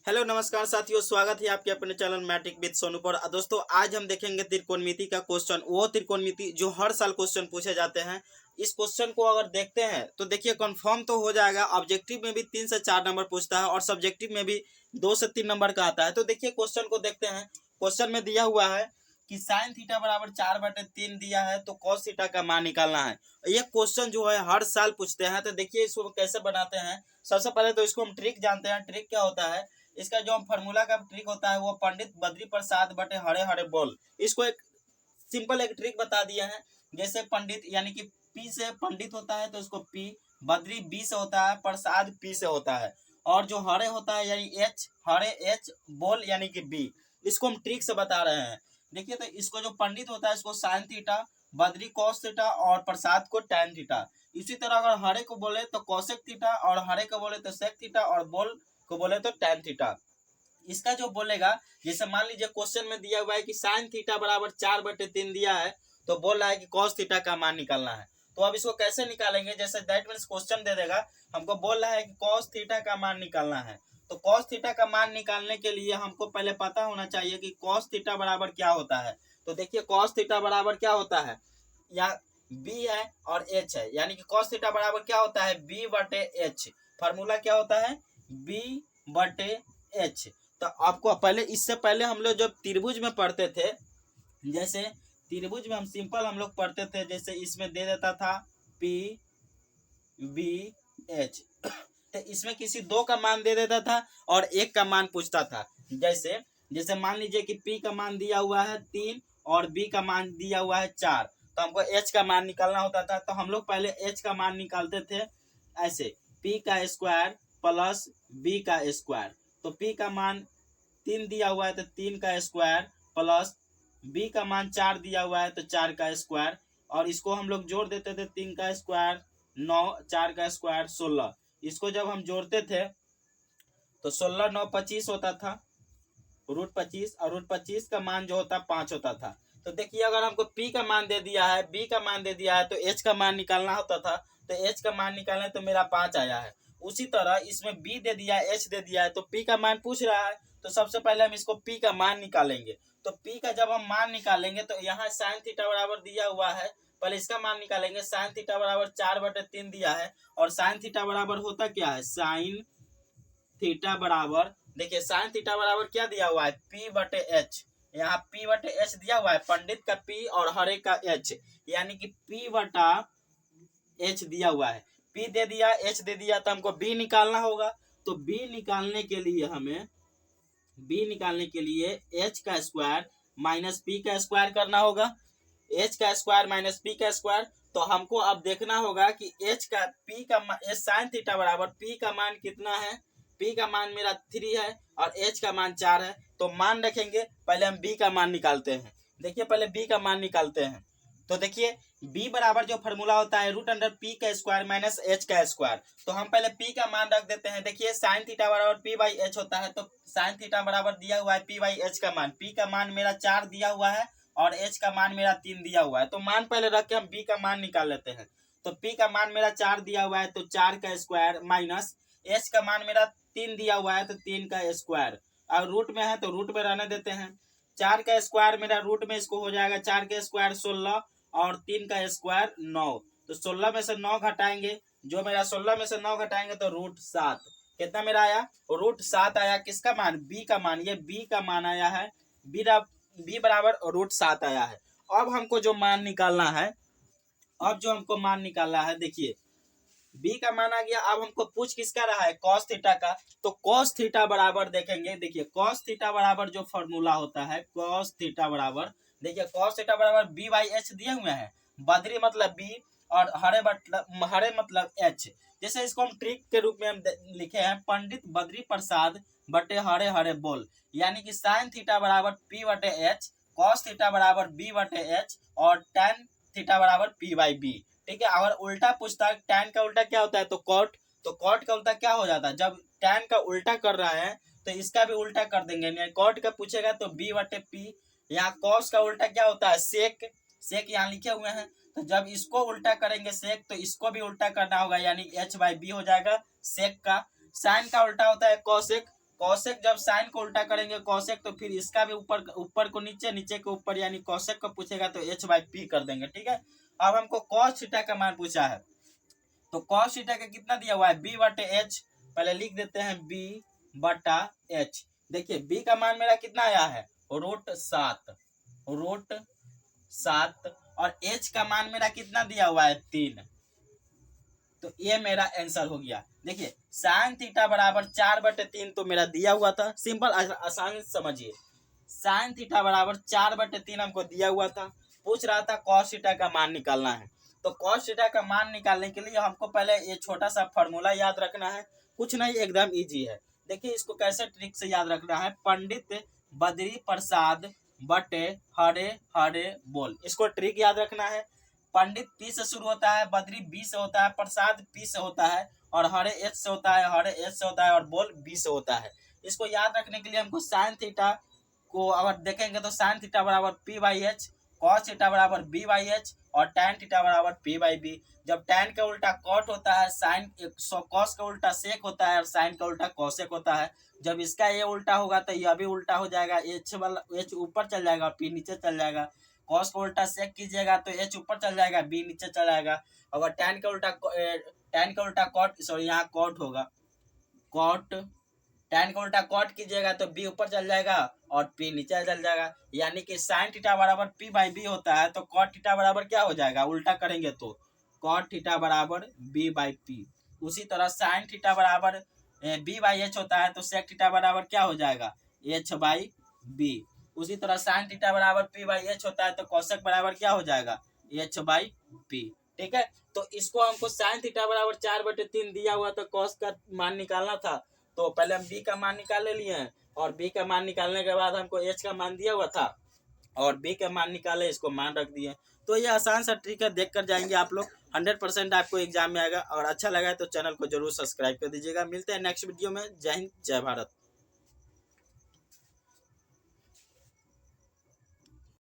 Hello नमस्कार साथियों, स्वागत है आपके अपने चैनल मैट्रिक विद सोनू पर। दोस्तों आज हम देखेंगे त्रिकोणमिति का क्वेश्चन, वो त्रिकोणमिति जो हर साल क्वेश्चन पूछे जाते हैं। इस क्वेश्चन को अगर देखते हैं तो देखिए कंफर्म तो हो जाएगा। ऑब्जेक्टिव में भी 3 से 4 नंबर पूछता है और सब्जेक्टिव में भी 2 से 3 नंबर का आता है। तो देखिए क्वेश्चन को देखते हैं। क्वेश्चन में दिया हुआ है कि साइन थीटा बराबर 4/3 दिया है, तो कॉस थीटा का मान निकालना है। ये क्वेश्चन जो है हर साल पूछते हैं। तो देखिए इसको कैसे बनाते हैं। सबसे पहले तो इसको हम ट्रिक जानते हैं। ट्रिक क्या होता है, इसका जो फार्मूला का ट्रिक होता है वो पंडित बद्री प्रसाद बटे हरे हरे बोल। इसको एक सिंपल एक ट्रिक बता दिए हैं। जैसे पंडित यानी कि पी से पंडित होता है तो इसको पी, बद्री बी से होता है, प्रसाद पी से होता है, और जो हरे होता है यानी एच, हरे एच, बोल यानी कि बी। इसको हम ट्रिक से बता रहे हैं। देखिए तो इसको जो पंडित होता है इसको sine theta, Badri cos theta और प्रसाद को टैन थीटा। इसी तरह अगर हरे को बोले तो कॉसेक थीटा, और हरे को बोले तो सेक थीटा, और बोल को बोले तो टैन थीटा। इसका जो बोलेगा, जैसे मान लीजिए क्वेश्चन में दिया हुआ है कि साइन थीटा बराबर 4/3 दिया है, तो बोल रहा है कि कॉस थीटा का मान निकालना है। तो अब इसको कैसे निकालेंगे, जैसे दैट मीन्स क्वेश्चन दे देगा, हमको बोल रहा है कि कॉस थीटा का मान निकालना है। तो कॉस थीटा का मान निकालने के लिए हमको पहले पता होना चाहिए कि कॉस थीटा बराबर क्या होता है। तो देखिए कॉस थीटा बराबर क्या होता है, या बी है और एच है, यानी कि कॉस थीटा बराबर क्या होता है, बी बटे एच। फार्मूला क्या होता है, बी बटे एच। तो आपको पहले, इससे पहले हम लोग जब त्रिभुज में पढ़ते थे, जैसे त्रिभुज में हम सिंपल हम लोग पढ़ते थे, जैसे इसमें दे देता था पी बी एच, तो इसमें किसी दो का मान दे देता था और एक का मान पूछता था। जैसे जैसे मान लीजिए कि पी का मान दिया हुआ है 3 और बी का मान दिया हुआ है 4, तो हमको एच का मान निकालना होता था। तो हम लोग पहले एच का मान निकालते थे ऐसे, पी का स्क्वायर प्लस बी का स्क्वायर। तो पी का मान 3 दिया हुआ है तो 3 का स्क्वायर, प्लस बी का मान 4 दिया हुआ है तो 4 का स्क्वायर, और इसको हम लोग जोड़ देते थे, 3 का स्क्वायर 9, 4 का स्क्वायर 16। इसको जब हम जोड़ते थे तो 16 9 25 होता था, √25, और √25 का मान जो होता 5 होता था। तो देखिए अगर हमको P का मान दे दिया है, B का मान दे दिया है, तो H का मान निकालना होता था। तो H का मान निकालना तो मेरा 5 आया है। उसी तरह इसमें B दे दिया है, H दे दिया है, तो P का मान पूछ रहा है, तो सबसे पहले हम इसको P का मान निकालेंगे। तो P का जब हम मान निकालेंगे तो यहाँ साइन थीटा बराबर दिया हुआ है, पहले इसका मान निकालेंगे। साइन थीटा बराबर 4/3 दिया है, और साइन थीटा बराबर होता क्या है, साइन थीटा बराबर, देखिए साइन थीटा बराबर क्या दिया हुआ है, P बटे एच। यहाँ P बटे एच दिया हुआ है, पंडित का P और हरे का H, यानी कि P बटा एच दिया हुआ है। P दे दिया, H दे दिया, तो हमको B निकालना होगा। तो B निकालने के लिए हमें, B निकालने के लिए H का स्क्वायर माइनस P का स्क्वायर करना होगा। H का स्क्वायर माइनस P का स्क्वायर। तो हमको अब देखना होगा कि H का P का साइन थीटा बराबर P का मान कितना है। P का मान मेरा 3 है और H का मान 4 है। तो मान रखेंगे, पहले हम B का मान निकालते हैं। देखिए पहले B का मान निकालते हैं। तो देखिए B बराबर जो फार्मूला होता है √P का स्क्वायर माइनस H का स्क्वायर। तो हम पहले P का मान रख देते हैं। देखिए साइन थीटा बराबर P बाई H होता है, तो साइन थीटा बराबर दिया हुआ है P बाई H का मान। P का मान मेरा 4 दिया हुआ है और H का मान मेरा 3 दिया हुआ है। तो मान पहले रख के हम B का मान निकाल लेते हैं। तो P का मान मेरा 4 दिया हुआ है, तो 4 का स्क्वायर माइनस H का मान मेरा 3 दिया हुआ है, तो 3 का स्क्वायर। और रूट में है तो रूट में रहने देते हैं। 4 का स्क्वायर मेरा रूट में इसको हो जाएगा, 4 का स्क्वायर 16 और 3 का स्क्वायर 9। तो 16 में से 9 घटाएंगे, जो मेरा 16 में से 9 घटाएंगे तो √7। कितना मेरा आया, √7 आया। किसका मान, B का मान। ये B का मान आया है, B बराबर √7 आया है। अब हमको जो मान निकालना है, देखिए B का मान आ गया। अब हमको पूछ किसका रहा है, कॉस थीटा का। तो कॉस थीटा बराबर देखेंगे, देखिए कॉस थीटा बराबर जो फॉर्मूला होता है, कॉस थीटा बराबर, देखिए कॉस थीटा बराबर B बाई एच दिए हुए हैं। बद्री मतलब B और हरे मतलब H। जैसे इसको हम ट्रिक के रूप में हम लिखे हैं, पंडित बद्री प्रसाद बटे हरे हरे बोल, यानी कि साइन थीटा बराबर P बटे एच, कॉस थीटा बराबर B बटे एच, और टैन थीटा बराबर P बाई B। ठीक है। अगर उल्टा पूछता है, टैन का उल्टा क्या होता है, तो कॉट। तो कॉट का उल्टा क्या हो जाता है, जब टैन का उल्टा कर रहा है तो इसका भी उल्टा कर देंगे। कॉट का पूछेगा तो B बटे P। यहाँ कॉस का उल्टा क्या होता है, सेक। सेक यहाँ लिखे हुए हैं, तो जब इसको उल्टा करेंगे सेक, तो इसको भी उल्टा करना होगा, यानी H बाई B हो जाएगा सेक का। साइन का उल्टा होता है कॉसेक। कॉसेक जब साइन को उल्टा करेंगे कॉसेक, तो फिर इसका भी ऊपर को नीचे, नीचे के ऊपर, यानी कॉसेक को पूछेगा तो h/p कर देंगे। ठीक है, अब हमको कॉस थीटा का मान पूछा है, तो कॉस थीटा का कितना दिया हुआ है, b/h। पहले लिख देते हैं b/h। देखिए b का मान मेरा कितना आया है, √7, √7, और h का मान मेरा कितना दिया हुआ है, 3। तो ये मेरा आंसर हो गया। देखिए साइन थीटा बराबर 4/3 तो मेरा दिया हुआ था, सिंपल आसान समझिए। साइन थीटा बराबर 4/3 हमको दिया हुआ था, पूछ रहा था कॉस थीटा का मान निकालना है। तो कॉस थीटा का मान निकालने के लिए हमको पहले ये छोटा सा फॉर्मूला याद रखना है, कुछ नहीं एकदम इजी है। देखिए इसको कैसे ट्रिक से याद रखना है, पंडित बद्री प्रसाद बटे हरे हरे बोल, इसको ट्रिक याद रखना है। पंडित पी से शुरू होता है, बद्री बी से होता है, प्रसाद पी से होता है, और हरे एच से होता है, हरे एच से होता है, और बोल बी से होता है। इसको याद रखने के लिए हमको साइन थीटा को अगर देखेंगे तो साइन थीटा बराबर p/h, कॉस थीटा बराबर b/h, और टैन थीटा बराबर p/b। जब टैन का उल्टा कॉट होता है, साइन कॉस का उल्टा सेक होता है, और साइन का उल्टा कॉसेक होता है। जब इसका ये उल्टा होगा तो यह भी उल्टा हो जाएगा, h ऊपर चल जाएगा, p नीचे चल जाएगा। कॉस का उल्टा सेक कीजिएगा तो h ऊपर चल जाएगा, b नीचे चल जाएगा। अगर टैन का उल्टा कॉट, सॉरी यहाँ कॉट होगा, कॉट, टैन का उल्टा कॉट कीजिएगा तो b ऊपर चल जाएगा और p नीचे चल जाएगा। यानी कि साइन थीटा बराबर p/b होता है, तो कॉट थीटा बराबर क्या हो जाएगा, उल्टा करेंगे तो कॉट थीटा बराबर b/p। उसी तरह साइन थीटा बराबर b/h होता है, तो सेक थीटा बराबर क्या हो जाएगा, h/b। उसी तरह साइन थीटा बराबर p/h होता है, तो कॉसेक बराबर क्या हो जाएगा, h/p। ठीक है, तो इसको हमको साइन थीटा बराबर 4/3 दिया हुआ, तो कॉस का मान निकालना था। तो पहले हम b का मान निकाल लिए हैं, और b का मान निकालने के बाद हमको h का मान दिया हुआ था, और b का मान निकाले, इसको मान रख दिए। तो ये आसान सा ट्रिक है, देख कर जाएंगे आप लोग, 100% आपको एग्जाम में आएगा। और अच्छा लगा है तो चैनल को जरूर सब्सक्राइब कर दीजिएगा। मिलते हैं नेक्स्ट वीडियो में। जय हिंद, जय भारत।